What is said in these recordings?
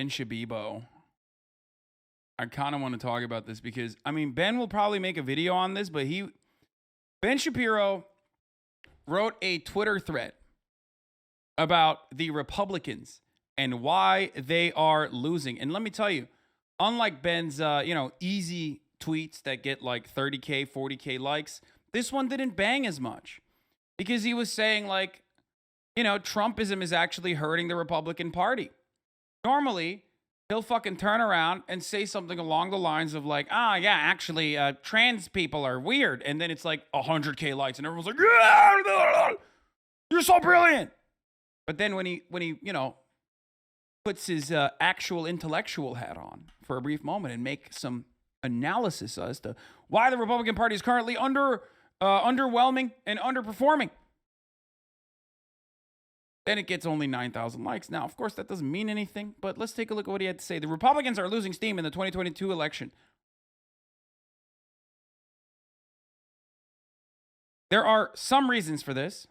Ben Shapiro. I kind of want to talk about this because, I mean, Ben will probably make a video on this, but Ben Shapiro wrote a Twitter thread about the Republicans and why they are losing. And let me tell you, unlike Ben's, easy tweets that get like 30K, 40K likes, this one didn't bang as much because he was saying like, Trumpism is actually hurting the Republican Party. Normally, he'll fucking turn around and say something along the lines of like, actually, trans people are weird. And then it's like 100K likes and everyone's like, yeah, you're so brilliant. But then when he puts his actual intellectual hat on for a brief moment and make some analysis as to why the Republican Party is currently underwhelming and underperforming, then it gets only 9,000 likes. Now, of course, that doesn't mean anything, but let's take a look at what he had to say. The Republicans are losing steam in the 2022 election. There are some reasons for this.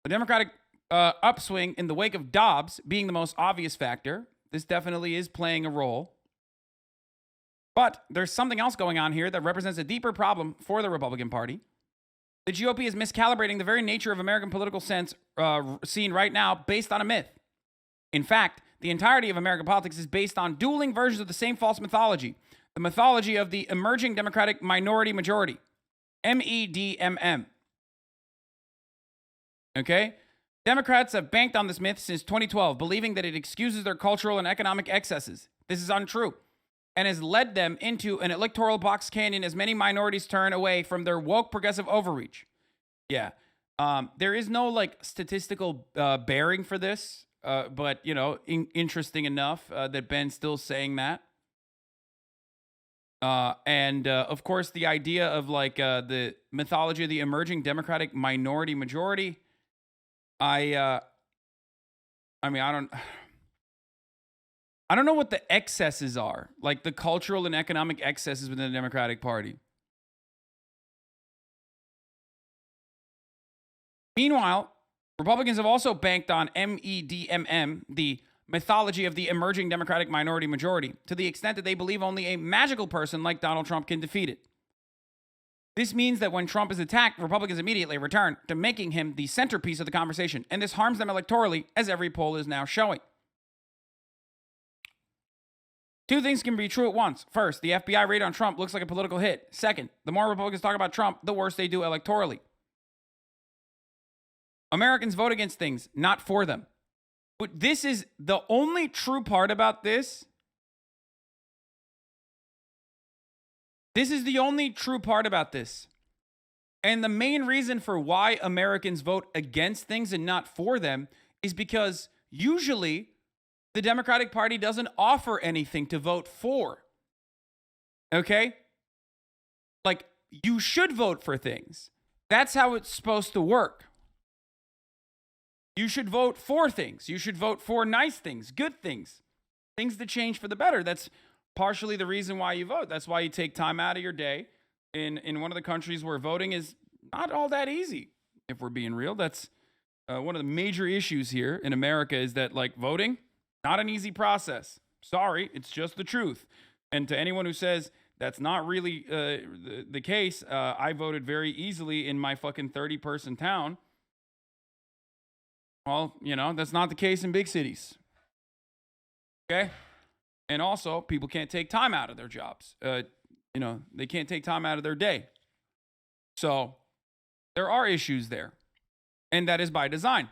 The Democratic upswing in the wake of Dobbs being the most obvious factor. This definitely is playing a role. But there's something else going on here that represents a deeper problem for the Republican Party. The GOP is miscalibrating the very nature of American political sense seen right now based on a myth. In fact, the entirety of American politics is based on dueling versions of the same false mythology. The mythology of the emerging Democratic minority majority. MEDMM. Okay? Democrats have banked on this myth since 2012, believing that it excuses their cultural and economic excesses. This is untrue and has led them into an electoral box canyon as many minorities turn away from their woke progressive overreach. Yeah. There is no statistical bearing for this, but interesting enough that Ben's still saying that. And of course, the idea of the mythology of the emerging Democratic minority majority. I don't know what the excesses are, like the cultural and economic excesses within the Democratic Party. Meanwhile, Republicans have also banked on MEDMM, the mythology of the emerging Democratic minority majority, to the extent that they believe only a magical person like Donald Trump can defeat it. This means that when Trump is attacked, Republicans immediately return to making him the centerpiece of the conversation, and this harms them electorally, as every poll is now showing. Two things can be true at once. First, the FBI raid on Trump looks like a political hit. Second, the more Republicans talk about Trump, the worse they do electorally. Americans vote against things, not for them. But this is the only true part about this. This is the only true part about this. And the main reason for why Americans vote against things and not for them is because usually the Democratic Party doesn't offer anything to vote for. Okay? Like, you should vote for things. That's how it's supposed to work. You should vote for things. You should vote for nice things, good things, things that change for the better. That's partially the reason why you vote. That's why you take time out of your day in one of the countries where voting is not all that easy. If we're being real, that's one of the major issues here in America is that, voting, not an easy process. Sorry, it's just the truth. And to anyone who says that's not really the case, I voted very easily in my fucking 30-person town. Well, that's not the case in big cities. Okay? And also, people can't take time out of their jobs. They can't take time out of their day. So, there are issues there. And that is by design.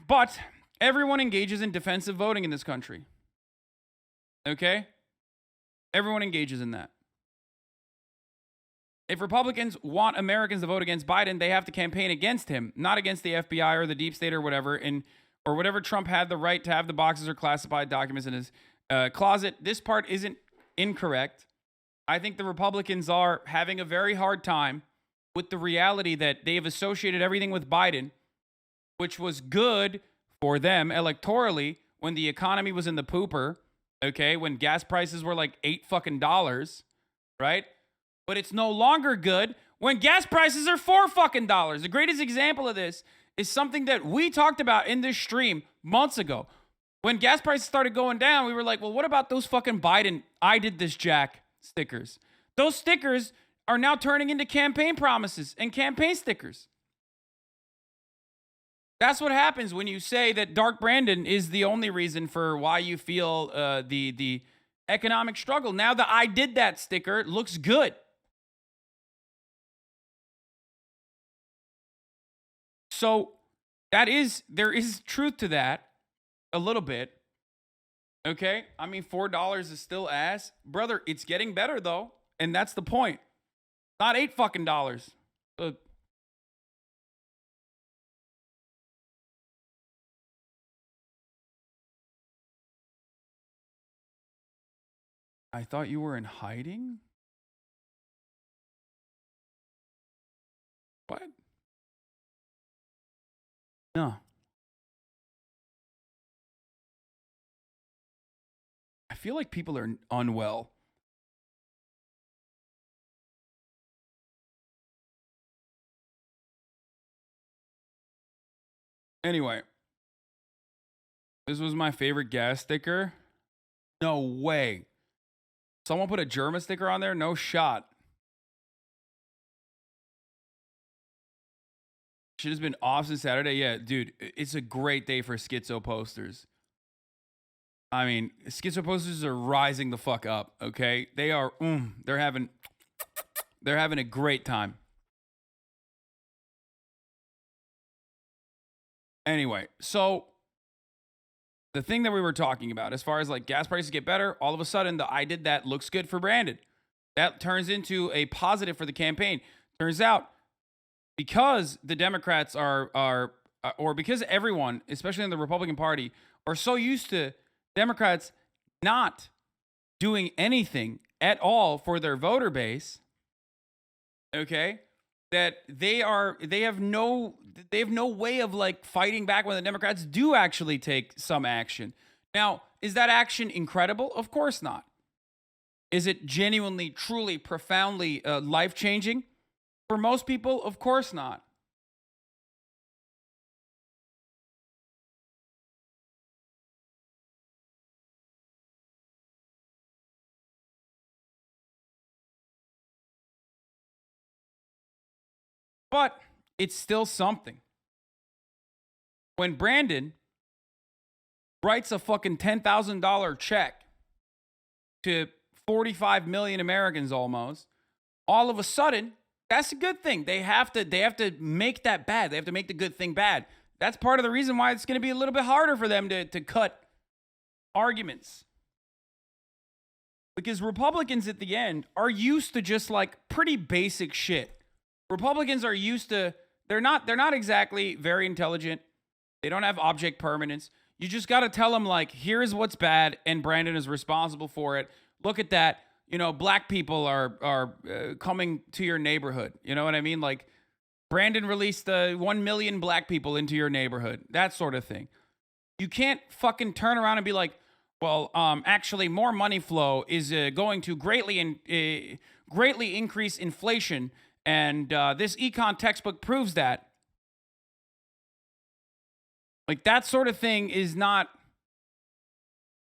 But everyone engages in defensive voting in this country. Okay? Everyone engages in that. If Republicans want Americans to vote against Biden, they have to campaign against him, not against the FBI or the deep state or whatever, or whatever Trump had the right to have the boxes or classified documents in his closet. This part isn't incorrect. I think the Republicans are having a very hard time with the reality that they have associated everything with Biden, which was good for them electorally when the economy was in the pooper, okay, when gas prices were like $8 fucking, right? But it's no longer good when gas prices are $4 fucking. The greatest example of this is something that we talked about in this stream months ago. When gas prices started going down, we were like, well, what about those fucking Biden I did this Jack stickers? Those stickers are now turning into campaign promises and campaign stickers. That's what happens when you say that Dark Brandon is the only reason for why you feel the economic struggle. Now the I did that sticker looks good. So there is truth to that a little bit. Okay? I mean, $4 is still ass. Brother, it's getting better though. And that's the point. Not $8 fucking dollars. I thought you were in hiding? What? No. I feel like people are unwell. Anyway, this was my favorite gas sticker. No way. Someone put a German sticker on there? No shot. Shit has been off since Saturday. Yeah, dude, it's a great day for schizo posters. I mean, schizo posters are rising the fuck up, okay? They are, they're having a great time. Anyway, so the thing that we were talking about, as far as like gas prices get better, all of a sudden the I did that looks good for Brandon. That turns into a positive for the campaign. Turns out, because the Democrats or because everyone, especially in the Republican Party, are so used to Democrats not doing anything at all for their voter base, okay, that they have no way of like fighting back when the Democrats do actually take some action. Now, is that action incredible? Of course not. Is it genuinely, truly, profoundly life-changing? For most people, of course not. But it's still something. When Brandon writes a fucking $10,000 check to 45 million Americans almost, all of a sudden, that's a good thing. They have to make that bad. They have to make the good thing bad. That's part of the reason why it's going to be a little bit harder for them to cut arguments. Because Republicans at the end are used to just like pretty basic shit. Republicans are used to, they're not exactly very intelligent. They don't have object permanence. You just got to tell them like, here's what's bad and Brandon is responsible for it. Look at that. You know, black people are coming to your neighborhood. You know what I mean? Like Brandon released 1 million black people into your neighborhood. That sort of thing. You can't fucking turn around and be like, well, actually more money flow is going to greatly increase inflation. And this econ textbook proves that. Like that sort of thing is not,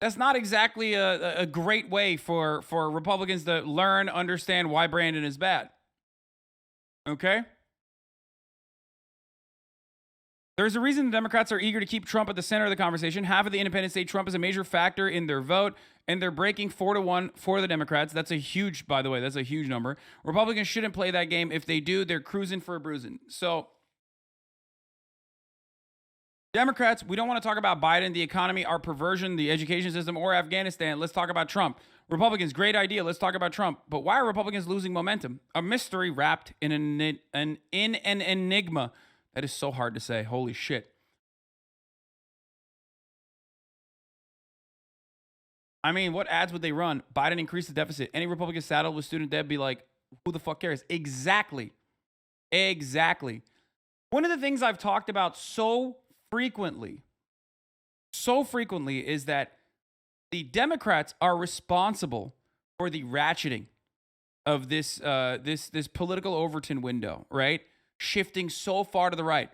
that's not exactly a great way for Republicans to learn, understand why Brandon is bad. Okay? There's a reason the Democrats are eager to keep Trump at the center of the conversation. Half of the independents say Trump is a major factor in their vote, and they're breaking 4-1 for the Democrats. That's a huge, by the way, that's a huge number. Republicans shouldn't play that game. If they do, they're cruising for a bruising. So, Democrats, we don't want to talk about Biden, the economy, our perversion, the education system, or Afghanistan. Let's talk about Trump. Republicans, great idea. Let's talk about Trump. But why are Republicans losing momentum? A mystery wrapped in an enigma. That is so hard to say. Holy shit. I mean, what ads would they run? Biden increased the deficit. Any Republican saddled with student debt be like, who the fuck cares? Exactly. One of the things I've talked about so frequently is that the Democrats are responsible for the ratcheting of this political Overton window, right? Shifting so far to the right.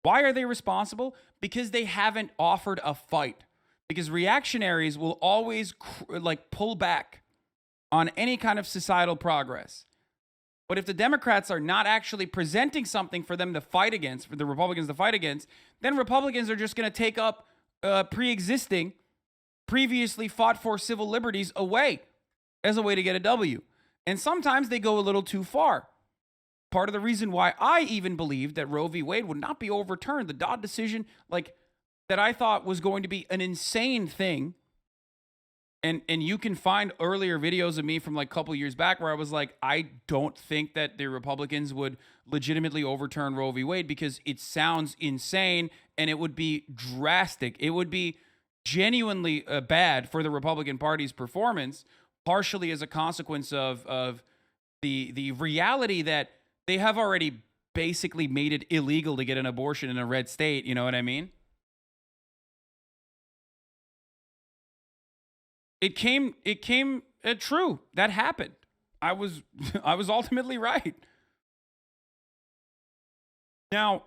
Why are they responsible? Because they haven't offered a fight. Because reactionaries will always pull back on any kind of societal progress. But if the Democrats are not actually presenting something for them to fight against, for the Republicans to fight against, then Republicans are just going to take up pre-existing, previously fought for civil liberties away as a way to get a W. And sometimes they go a little too far. Part of the reason why I even believed that Roe v. Wade would not be overturned, the Dodd decision, that I thought was going to be an insane thing. And you can find earlier videos of me from a couple years back where I was like, I don't think that the Republicans would legitimately overturn Roe v. Wade because it sounds insane and it would be drastic. It would be genuinely bad for the Republican Party's performance, partially as a consequence of the reality that they have already basically made it illegal to get an abortion in a red state. You know what I mean? It came true. That happened. I was ultimately right. Now,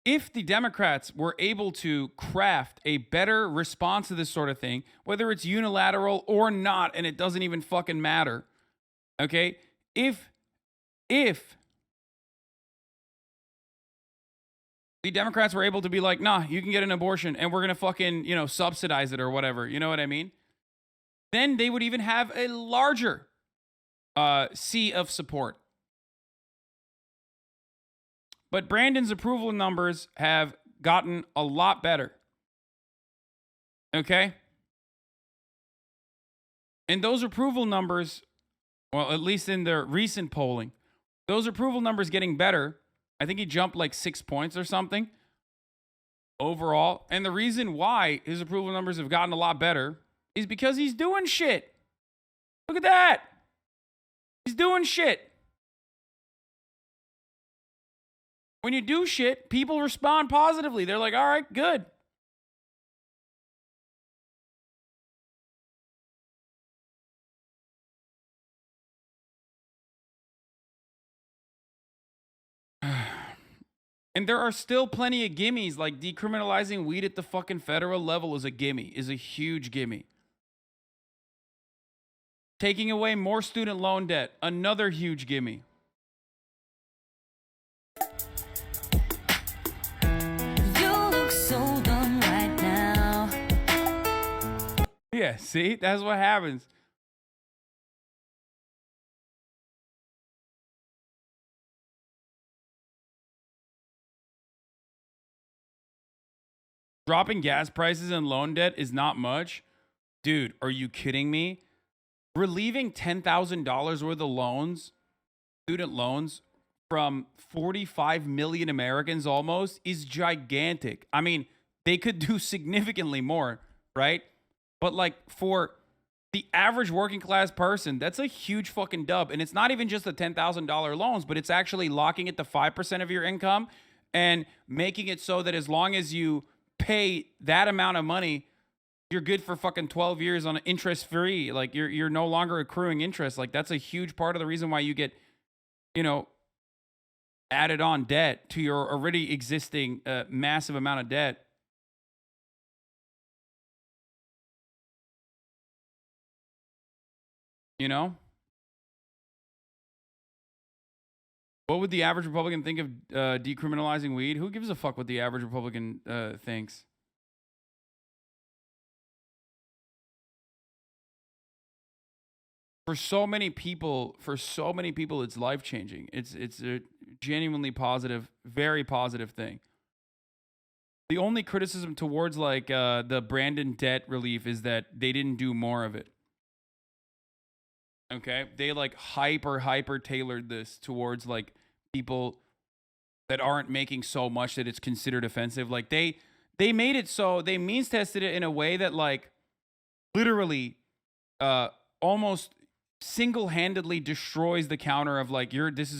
if the Democrats were able to craft a better response to this sort of thing, whether it's unilateral or not, and it doesn't even fucking matter, okay? If the Democrats were able to be like, nah, you can get an abortion and we're going to fucking, subsidize it or whatever, you know what I mean? Then they would even have a larger sea of support. But Brandon's approval numbers have gotten a lot better. Okay? And those approval numbers, well, at least in the recent polling, those approval numbers getting better. I think he jumped 6 points or something overall. And the reason why his approval numbers have gotten a lot better is because he's doing shit. Look at that. He's doing shit. When you do shit, people respond positively. They're like, all right, good. And there are still plenty of gimmies, like decriminalizing weed at the fucking federal level is a gimme, is a huge gimme. Taking away more student loan debt, another huge gimme. Yeah, see? That's what happens. Dropping gas prices and loan debt is not much. Dude, are you kidding me? Relieving $10,000 worth of loans, student loans, from 45 million Americans almost is gigantic. I mean, they could do significantly more, right? But for the average working class person, that's a huge fucking dub. And it's not even just the $10,000 loans, but it's actually locking it to 5% of your income and making it so that as long as you pay that amount of money, you're good for fucking 12 years on interest free. You're no longer accruing interest. That's a huge part of the reason why you get, added on debt to your already existing massive amount of debt. What would the average Republican think of decriminalizing weed? Who gives a fuck what the average Republican thinks? For so many people, it's life-changing. It's a genuinely positive, very positive thing. The only criticism towards the Brandon debt relief is that they didn't do more of it. Okay, they hyper tailored this towards people that aren't making so much that it's considered offensive. They made it so they means tested it in a way that literally almost single-handedly destroys the counter of this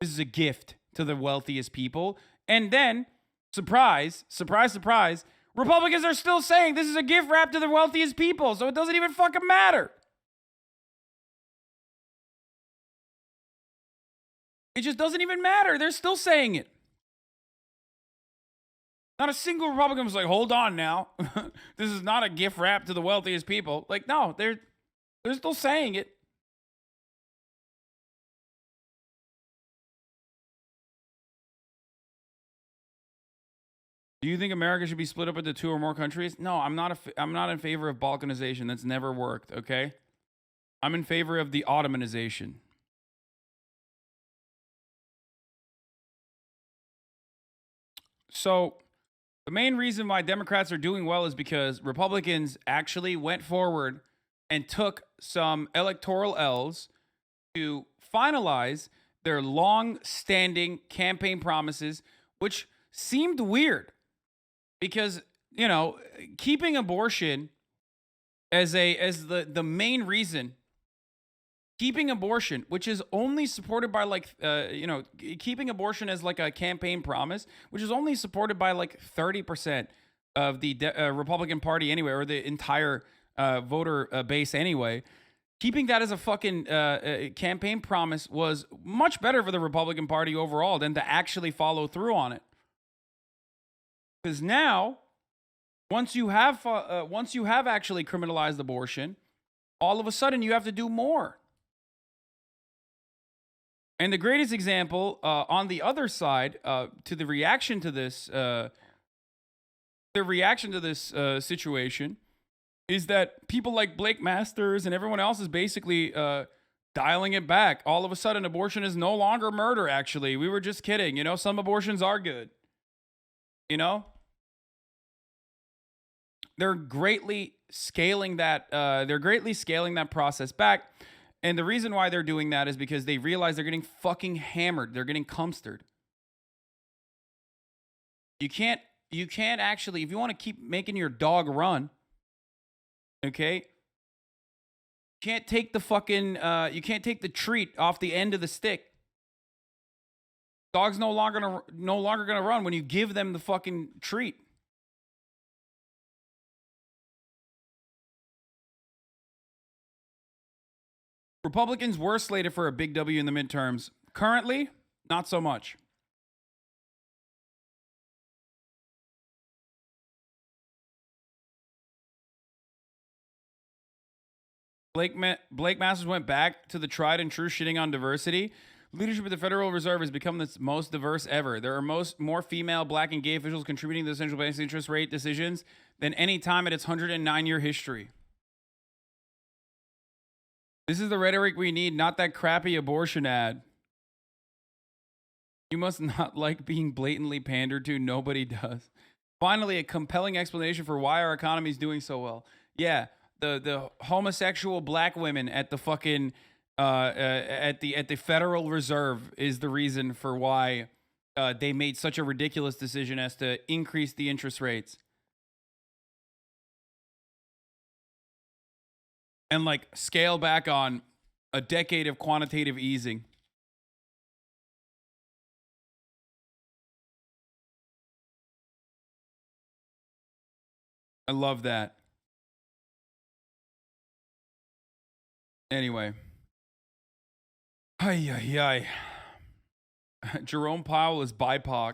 is a gift to the wealthiest people. And then surprise, Republicans are still saying this is a gift wrapped to the wealthiest people, so it doesn't even fucking matter. It just doesn't even matter. They're still saying it. Not a single Republican was like, hold on now. This is not a gift wrap to the wealthiest people. Like, no, they're still saying it. Do you think America should be split up into 2 or more countries? No, I'm not in favor of balkanization. That's never worked, okay? I'm in favor of the Ottomanization. So, the main reason why Democrats are doing well is because Republicans actually went forward and took some electoral L's to finalize their long-standing campaign promises, which seemed weird because, you know, keeping abortion as the main reason, keeping abortion, which is only supported by keeping abortion as like a campaign promise, which is only supported by like 30% of the Republican Party anyway, or the entire voter base anyway. Keeping that as a fucking campaign promise was much better for the Republican Party overall than to actually follow through on it. Because now, once you have actually criminalized abortion, all of a sudden you have to do more. And the greatest example on the other side to the reaction to this, situation is that people like Blake Masters and everyone else is basically dialing it back. All of a sudden, abortion is no longer murder, actually. We were just kidding. You know, some abortions are good. You know? They're greatly scaling that process back. And the reason why they're doing that is because they realize they're getting fucking hammered. They're getting cumstered. You can't actually, if you want to keep making your dog run, okay, you can't take the treat off the end of the stick. Dog's no longer gonna run when you give them the fucking treat. Republicans were slated for a big W in the midterms. Currently, not so much. Blake Masters went back to the tried and true shitting on diversity. Leadership of the Federal Reserve has become the most diverse ever. There are more female, black, and gay officials contributing to the central bank's interest rate decisions than any time in its 109-year history. This is the rhetoric we need, not that crappy abortion ad. You must not like being blatantly pandered to. Nobody does. Finally, a compelling explanation for why our economy is doing so well. Yeah, the homosexual black women at the fucking at the Federal Reserve is the reason for why they made such a ridiculous decision as to increase the interest rates. And like scale back on a decade of quantitative easing. I love that. Anyway. Ay. Jerome Powell is BIPOC.